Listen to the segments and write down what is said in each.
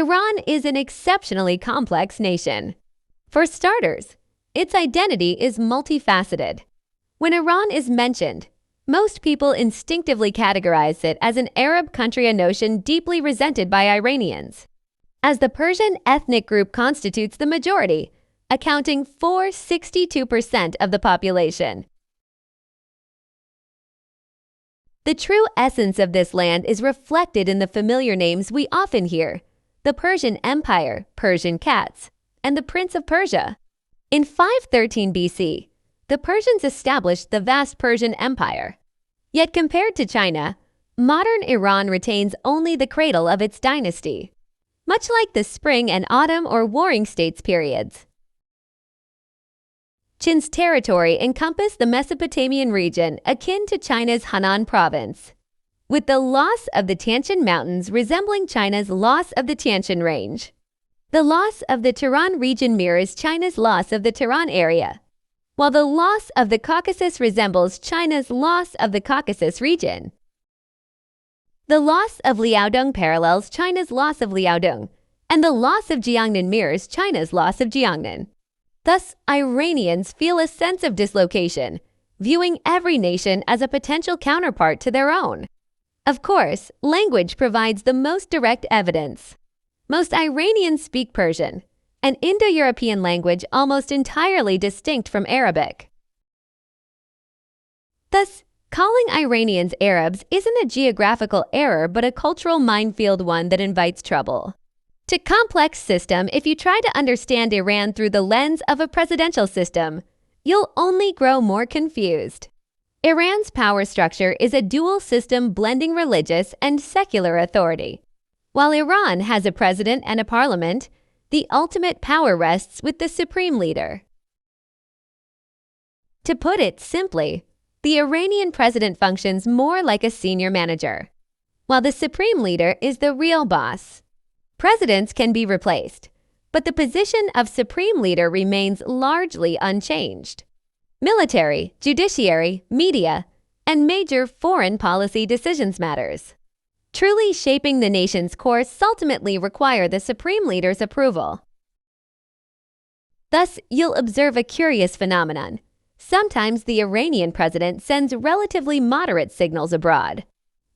Iran is an exceptionally complex nation. For starters, its identity is multifaceted. When Iran is mentioned, most people instinctively categorize it as an Arab country, a notion deeply resented by Iranians, as the Persian ethnic group constitutes the majority, accounting for 62% of the population. The true essence of this land is reflected in the familiar names we often hear: the Persian Empire, Persian cats, and the Prince of Persia. In 513 BC, the Persians established the vast Persian Empire. Yet compared to China, modern Iran retains only the cradle of its dynasty, much like the spring and autumn or warring states periods. Qin's territory encompassed the Mesopotamian region akin to China's Henan province, with the loss of the Tianshan Mountains resembling China's loss of the Tianshan Range. The loss of the Tehran region mirrors China's loss of the Tehran area, while the loss of the Caucasus resembles China's loss of the Caucasus region. The loss of Liaodong parallels China's loss of Liaodong, and the loss of Jiangnan mirrors China's loss of Jiangnan. Thus, Iranians feel a sense of dislocation, viewing every nation as a potential counterpart to their own. Of course, language provides the most direct evidence. Most Iranians speak Persian, an Indo-European language almost entirely distinct from Arabic. Thus, calling Iranians Arabs isn't a geographical error but a cultural minefield, one that invites trouble. To complex system, if you try to understand Iran through the lens of a presidential system, you'll only grow more confused. Iran's power structure is a dual system blending religious and secular authority. While Iran has a president and a parliament, the ultimate power rests with the supreme leader. To put it simply, the Iranian president functions more like a senior manager, while the supreme leader is the real boss. Presidents can be replaced, but the position of supreme leader remains largely unchanged. Military, judiciary, media, and major foreign policy decisions matters. Truly shaping the nation's course ultimately require the supreme leader's approval. Thus, you'll observe a curious phenomenon. Sometimes the Iranian president sends relatively moderate signals abroad,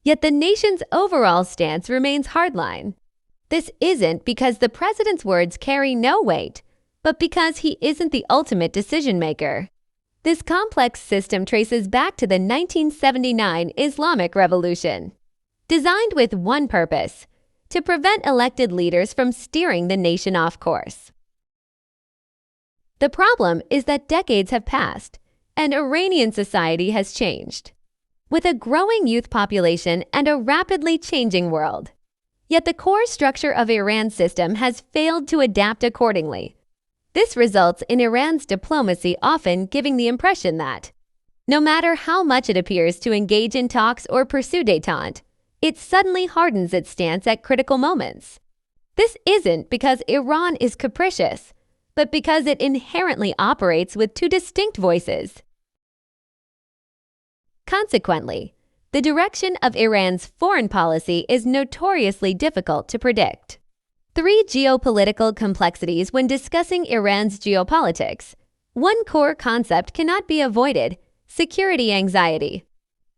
yet the nation's overall stance remains hardline. This isn't because the president's words carry no weight, but because he isn't the ultimate decision maker. This complex system traces back to the 1979 Islamic Revolution, designed with one purpose: to prevent elected leaders from steering the nation off course. The problem is that decades have passed, and Iranian society has changed, with a growing youth population and a rapidly changing world. Yet the core structure of Iran's system has failed to adapt accordingly. This results in Iran's diplomacy often giving the impression that, no matter how much it appears to engage in talks or pursue détente, it suddenly hardens its stance at critical moments. This isn't because Iran is capricious, but because it inherently operates with two distinct voices. Consequently, the direction of Iran's foreign policy is notoriously difficult to predict. Three geopolitical complexities when discussing Iran's geopolitics. One core concept cannot be avoided: security anxiety.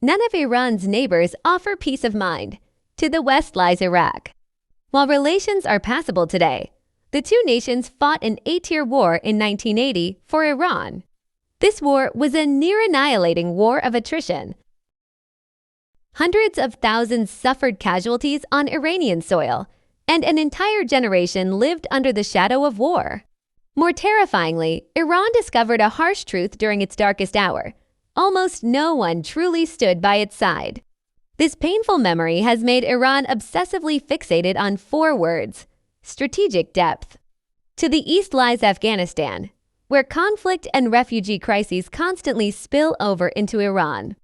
None of Iran's neighbors offer peace of mind. To the west lies Iraq. While relations are passable today, the two nations fought an 8-year war in 1980 for Iran. This war was a near-annihilating war of attrition. Hundreds of thousands suffered casualties on Iranian soil, and an entire generation lived under the shadow of war. More terrifyingly, Iran discovered a harsh truth during its darkest hour: almost no one truly stood by its side. This painful memory has made Iran obsessively fixated on 4 words: strategic depth. To the east lies Afghanistan, where conflict and refugee crises constantly spill over into Iran.